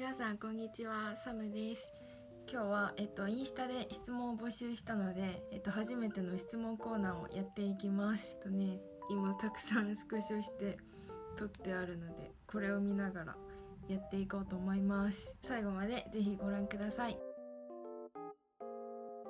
皆さんこんにちは、サムです。今日は、インスタで質問を募集したので、初めての質問コーナーをやっていきます。今たくさんスクショして撮ってあるので、これを見ながらやっていこうと思います。最後までぜひご覧ください。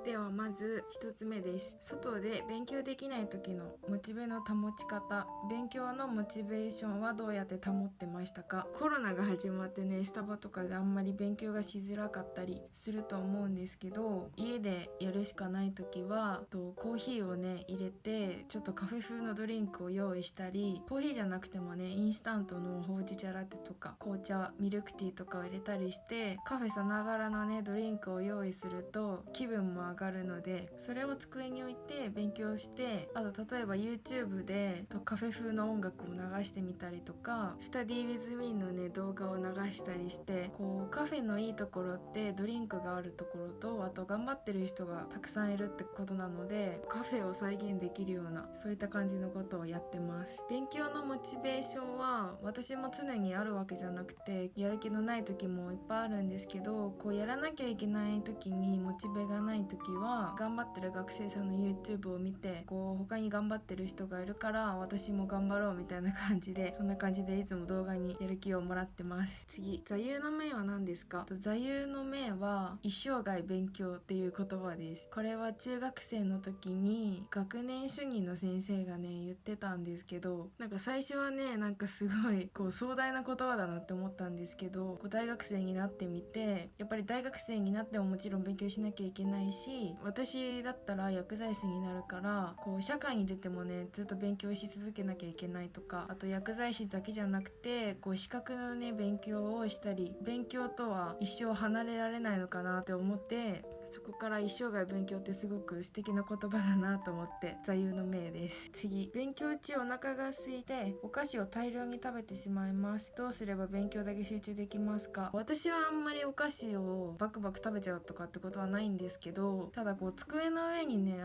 ではまず1つ目です。外で勉強できない時のモチベの保ち方。勉強のモチベーションはどうやって保ってましたか？コロナが始まってね、スタバとかであんまり勉強がしづらかったりすると思うんですけど、家でやるしかない時はコーヒーをね入れて、ちょっとカフェ風のドリンクを用意したり、コーヒーじゃなくてもね、インスタントのほうじ茶ラテとか紅茶、ミルクティーとかを入れたりして、カフェさながらのねドリンクを用意すると気分も上がるので、それを机に置いて勉強して、あと例えば YouTube でカフェ風の音楽を流してみたりとか、スタディ with me のね動画を流したりして、カフェのいいところってドリンクがあるところと、あと頑張ってる人がたくさんいるってことなので、カフェを再現できるような、そういった感じのことをやってます。勉強のモチベーションは私も常にあるわけじゃなくて、やる気のない時もいっぱいあるんですけど、やらなきゃいけない時にモチベがない時は、頑張ってる学生さんの YouTube を見て、他に頑張ってる人がいるから私も頑張ろうみたいな感じで、そんな感じでいつも動画にやる気をもらってます。次、座右の銘は何ですか？座右の銘は一生涯勉強っていう言葉です。これは中学生の時に学年主任の先生がね言ってたんですけど、最初はねすごい壮大な言葉だなって思ったんですけど、大学生になってみて、やっぱり大学生になってももちろん勉強しなきゃいけないし、私だったら薬剤師になるから、社会に出てもねずっと勉強し続けなきゃいけないとか、あと薬剤師だけじゃなくて資格のね勉強をしたり、勉強とは一生離れられないのかなって思って、そこから一生涯勉強ってすごく素敵な言葉だなと思って座右の銘です。次、勉強中お腹が空いてお菓子を大量に食べてしまいます。どうすれば勉強だけ集中できますか？私はあんまりお菓子をバクバク食べちゃうとかってことはないんですけど、ただ机の上にね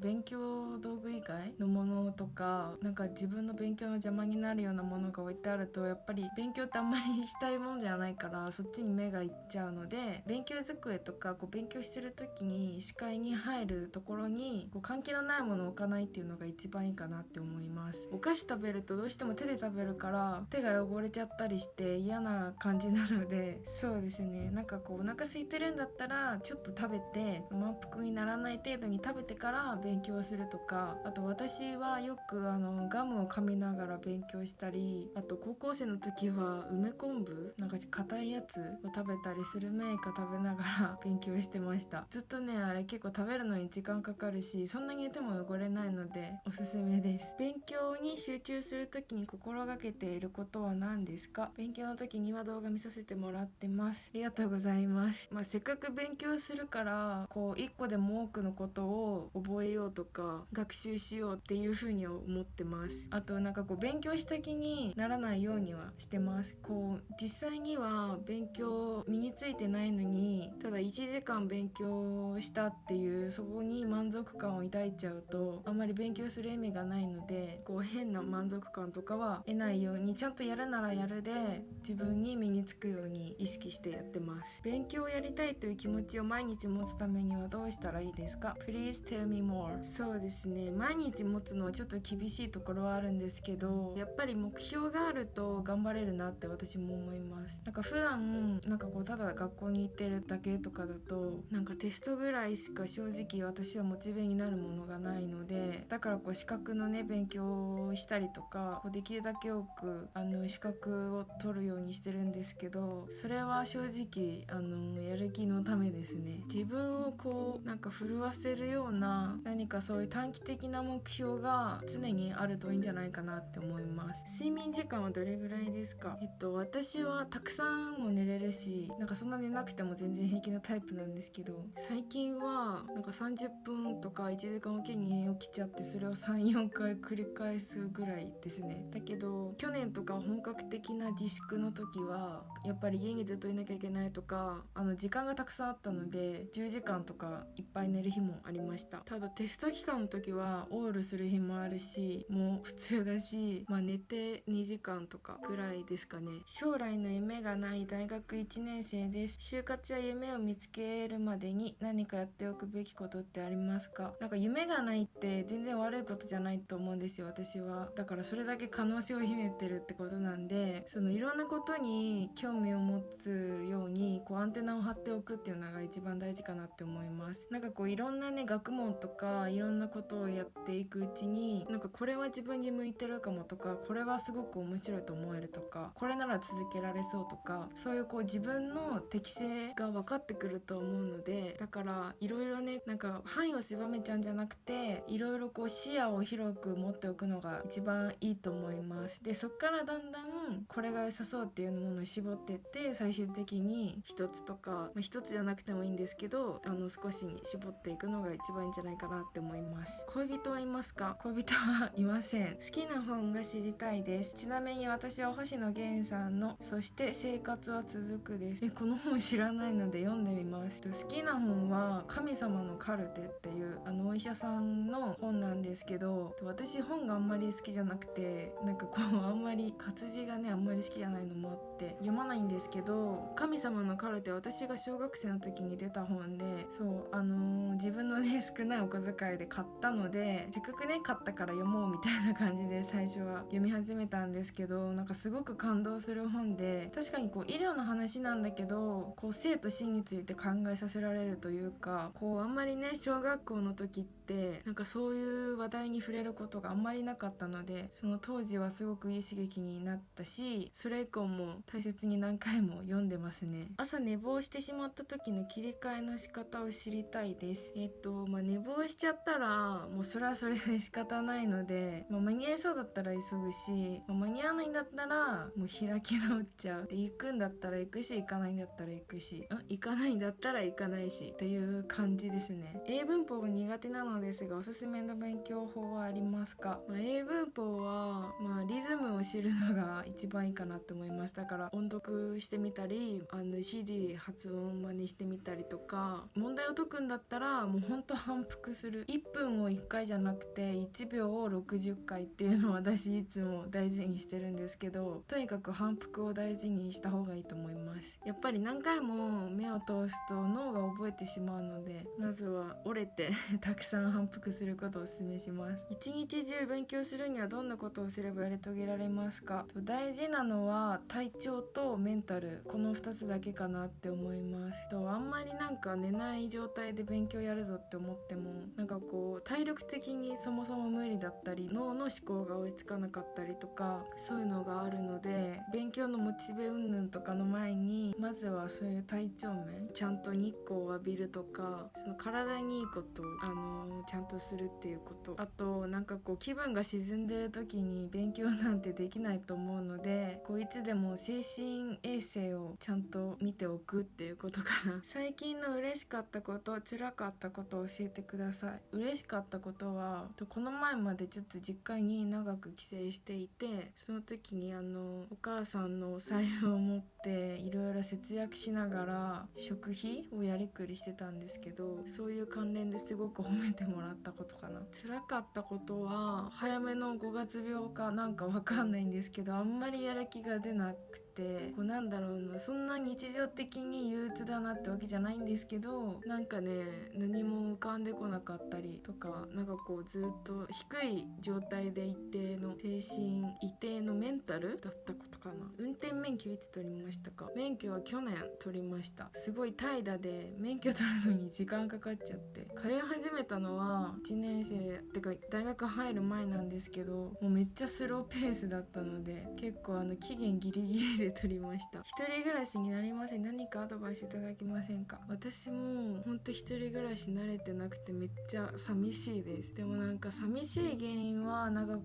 勉強道具以外のものとか、自分の勉強の邪魔になるようなものが置いてあると、やっぱり勉強ってあんまりしたいもんじゃないから、そっちに目がいっちゃうので、勉強机とか勉強してる時に視界に入るところに関係のないものを置かないっていうのが一番いいかなって思います。お菓子食べるとどうしても手で食べるから手が汚れちゃったりして嫌な感じなので、そうですね、お腹空いてるんだったらちょっと食べて、満腹にならない程度に食べてから勉強するとか、あと私はよくガムを噛みながら勉強したり、あと高校生の時は梅昆布硬いやつを食べたり、スルメイカ食べながら勉強してました。ずっとねあれ結構食べるのに時間かかるし、そんなに手も汚れないのでおすすめです。勉強に集中する時に心がけていることは何ですか？勉強の時には動画見させてもらってます。ありがとうございます。せっかく勉強するから一個でも多くのことを覚えようとか学習しようっていう風に思ってます。あと勉強した気にならないようにはしてます。実際には勉強身についてないのに、ただ1時間勉強したっていう、そこに満足感を抱いちゃうとあんまり勉強する意味がないので、変な満足感とかは得ないように、ちゃんとやるならやるで自分に身につくように意識してやってます。勉強をやりたいという気持ちを毎日持つためにはどうしたらいいですか？ Please tell me more。 そうですね、毎日持つのはちょっと厳しいところはあるんですけど、やっぱり目標があると頑張れるなって私も思います。普段ただ学校に行ってるだけとかだと、テストぐらいしか正直私はモチベになるものがないので、だから資格のね勉強をしたりとか、できるだけ多く資格を取るようにしてるんですけど、それは正直やる気のためですね。自分を震わせるような何かそういう短期的な目標が常にあるといいんじゃないかなって思います。睡眠時間はどれぐらいですか？私はたくさんも寝れるし、そんな寝なくても全然平気なタイプなんですけど、最近はなんか30分とか1時間おきに起きちゃって、それを 3,4 回繰り返すぐらいですね。だけど去年とか本格的な自粛の時はやっぱり家にずっといなきゃいけないとか、時間がたくさんあったので10時間とかいっぱい寝る日もありました。ただテスト期間の時はオールする日もあるし、もう普通だし、寝て2時間とかぐらいですかね。将来の夢がない大学1年生です。就活や夢を見つけるまでに何かやっておくべきことってありますか？なんか夢がないって全然悪いことじゃないと思うんですよ、私は。だからそれだけ可能性を秘めてるってことなんで、そのいろんなことに興味を持つようにアンテナを張っておくっていうのが一番大事かなって思います。なんかいろんなね学問とかいろんなことをやっていくうちに、なんかこれは自分に向いてるかもとか、これはすごく面白いと思えるとか、これなら続けられそうとか、そういう自分の適性が分かってくると思うので、だからいろいろね、なんか範囲を狭めちゃうんじゃなくて、いろいろ視野を広く持っておくのが一番いいと思います。でそっからだんだんこれが良さそうっていうものを絞ってって、最終的に一つとか、一つじゃなくてもいいんですけど、少しに絞っていくのが一番いいんじゃないかなって思います。恋人はいますか？恋人はいません。好きな本が知りたいです。ちなみに私は星野源さんのそして生活は続くです。この本知らないので読んでみます。好きな本は神様のカルテっていうお医者さんの本なんですけど、私本があんまり好きじゃなくて、なんかあんまり活字がねあんまり好きじゃないのもあって読まないんですけど、神様のカルテは私が小学生の時に出た本で、自分のね少ないお小遣いで買ったので、せっかくね買ったから読もうみたいな感じで最初は読み始めたんですけど、なんかすごく感動する本で、確かに医療の話なんだけど、生と死について考えさせられるというか、あんまりね小学校の時ってなんかそういう話題に触れることがあんまりなかったので、その当時はすごくいい刺激になったし、それ以降も大切に何回も読んでますね。朝寝坊してしまった時の切り替えの仕方を知りたいです。寝坊しちゃったらもうそれはそれで仕方ないので、間に合いそうだったら急ぐし、間に合わないんだったらもう開き直っちゃう。で行くんだったら行くし、行かないんだったら行くし、行かないんだったら行かないしっていう感じですね。英文法が苦手なのですがおすすめの勉強法はありますか？英文法はリズムを知るのが一番いいかなと思います。だから音読してみたり、CD 発音真似してみたりとか、問題を解くんだったらもうほんと反復する。1分を1回じゃなくて1秒を60回っていうのを私いつも大事にしてるんですけど、とにかく反復を大事にした方がいいと思います。やっぱり何回も目を通すと脳が覚えてしまうので、まずは折れてたくさん反復することをお勧めします。一日中勉強するにはどんなことをすればやり遂げられますか？大事なのは体調とメンタル、この2つだけかなって思います。あんまりなんか寝ない状態で勉強やるぞって思っても、なんか体力的にそもそも無理だったり、脳の思考が追いつかなかったりとか、そういうのがあるので、勉強のモチベ云々とかの前にまずはそういう体調面、ちゃんと日光を浴びるとか、その体にいいことちゃんとするっていうこと、あとなんか気分が沈んでる時に勉強なんてできないと思うので、いつでも精神衛生をちゃんと見ておくっていうことかな。最近の嬉しかったこと、辛かったことを教えてください。嬉しかったことは、この前までちょっと実家に長く帰省していて、その時にお母さんのお財布を持っていろいろ節約しながら食費をやりくりしてたんですけど、そういう関連ですごく褒めてもらったことかな。辛かったことは早めの5月病かなんかわかんないんですけど、あんまりやる気が出なくて、なんだろうな、そんな日常的に憂鬱だなってわけじゃないんですけど、なんかね何も浮かんでこなかったりとか、なんかずっと低い状態で一定の精神、一定のメンタルだったことかな。運転免許いつ取りましたか？免許は去年取りました。すごい怠惰で免許取るのに時間かかっちゃって、通い始めたのは1年生ってか大学入る前なんですけど、もうめっちゃスローペースだったので、結構期限ギリギリで取りました。一人暮らしになりません。何かアドバイスいただけませんか？私もほんと一人暮らし慣れてなくてめっちゃ寂しいです。でもなんか寂しい原因はなんか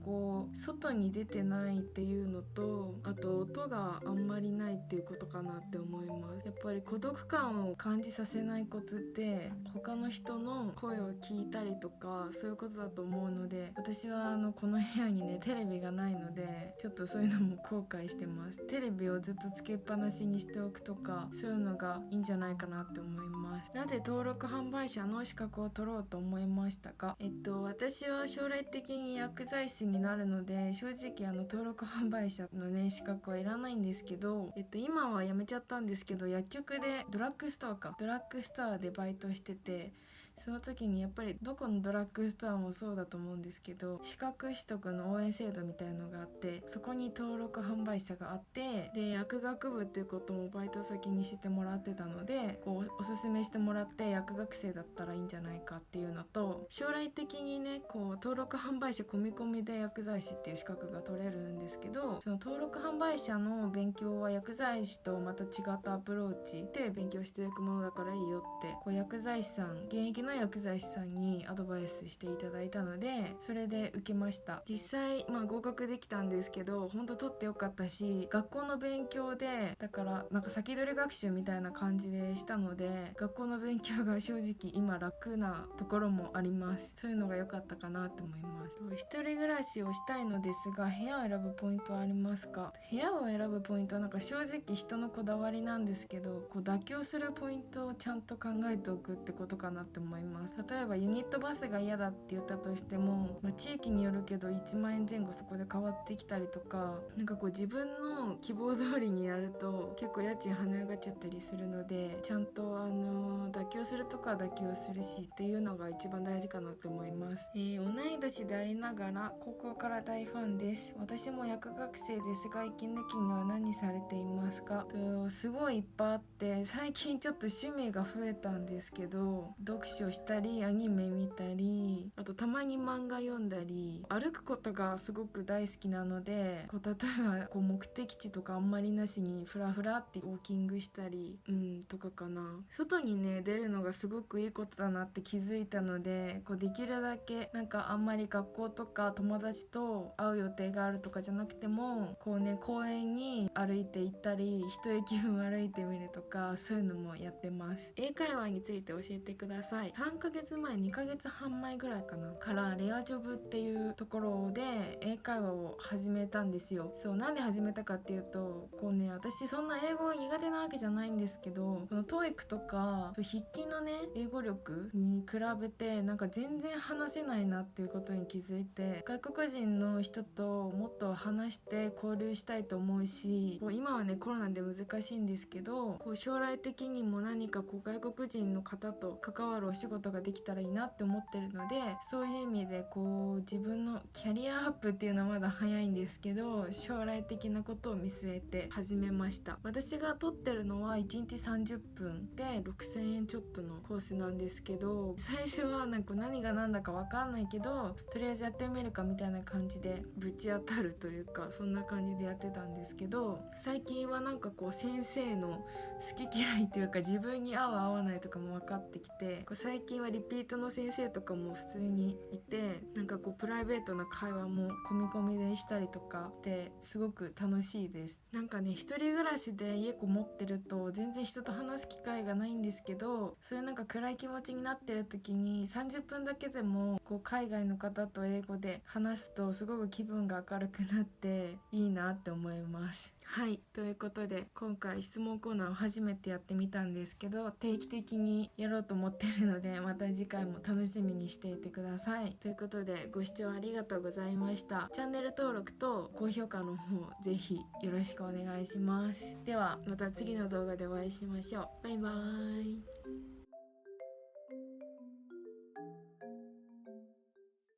外に出てないっていうのと、あと音があんまりないっていうことかなって思います。やっぱり孤独感を感じさせないコツって他の人の声を聞いたりとかそういうことだと思うので、私はこの部屋にねテレビがないのでちょっとそういうのも後悔してます。テレビをずっとつけっぱなしにしておくとかそういうのがいいんじゃないかなって思います。なぜ登録販売者の資格を取ろうと思いましたか？私は将来的に薬剤師になるので正直登録販売者のね資格はいらないんですけど、今は辞めちゃったんですけど、薬局でドラッグストアでバイトしてて、その時にやっぱりどこのドラッグストアもそうだと思うんですけど、資格取得の応援制度みたいのがあって、そこに登録販売者があって、で薬学部っていうこともバイト先にしてもらってたので、こうおすすめしてもらって薬学生だったらいいんじゃないかっていうのと、将来的にねこう登録販売者込み込みで薬剤師っていう資格が取れるんですけど、その登録販売者の勉強は薬剤師とまた違ったアプローチで勉強していくものだからいいよってこう薬剤師さん、現役の薬剤師さんにアドバイスしていただいたので、それで受けました。実際合格できたんですけど、本当取ってよかったし、学校の勉強でだからなんか先取り学習みたいな感じでしたので、学校の勉強が正直今楽なところもあります。そういうのが良かったかなと思います。一人暮らしをしたいのですが、部屋を選ぶポイントはありますか？部屋を選ぶポイントはなんか正直人のこだわりなんですけど、こう妥協するポイントをちゃんと考えておくってことかなって思います。例えばユニットバスが嫌だって言ったとしても、地域によるけど1万円前後そこで変わってきたりとか、なんかこう自分の希望通りにやると結構家賃跳ね上がっちゃったりするので、ちゃんと妥協するとか妥協するしっていうのが一番大事かなと思います。同い年でありながら高校から大ファンです。私も薬学生ですが息抜きには何されていますか？すごいいっぱいあって、最近ちょっと趣味が増えたんですけど、読書したりアニメ見たり、あとたまに漫画読んだり、歩くことがすごく大好きなので、こう例えばこう目的地とかあんまりなしにフラフラってウォーキングしたりとかかな。外にね出るのがすごくいいことだなって気づいたので、こうできるだけなんかあんまり学校とか友達と会う予定があるとかじゃなくても、こうね公園に歩いて行ったり一駅分歩いてみるとか、そういうのもやってます。英会話について教えてください。3ヶ月前2ヶ月半前ぐらいかなからレアジョブっていうところで英会話を始めたんですよ。そう、なんで始めたかっていうと、こうね私そんな英語が苦手なわけじゃないんですけど、この TOEIC とか筆記のね英語力に比べてなんか全然話せないなっていうことに気づいて、外国人の人ともっと話して交流したいと思うし、こう今はねコロナで難しいんですけど、こう将来的にも何かこう外国人の方と関わるお仕事ができたらいいなって思ってるので、そういう意味でこう自分のキャリアアップっていうのはまだ早いんですけど、将来的なことを見据えて始めました。私が取ってるのは1日30分で6000円ちょっとのコースなんですけど、最初はなんか何が何だか分かんないけどとりあえずやってみるかみたいな感じでぶち当たるというか、そんな感じでやってたんですけど、最近はなんかこう先生の好き嫌いというか自分に合う合わないとかも分かってきて、こう最近はリピートの先生とかも普通にいて、なんかこうプライベートな会話も込み込みでしたりとかですごく楽しいです。なんかね一人暮らしで家こもってると全然人と話す機会がないんですけど、そういうなんか暗い気持ちになってる時に30分だけでもこう海外の方と英語で話すとすごく気分が明るくなっていいなって思います。はい、ということで今回質問コーナーを初めてやってみたんですけど、定期的にやろうと思ってるのでまた次回も楽しみにしていてください。ということでご視聴ありがとうございました。チャンネル登録と高評価の方ぜひよろしくお願いします。ではまた次の動画でお会いしましょう。バイバーイ。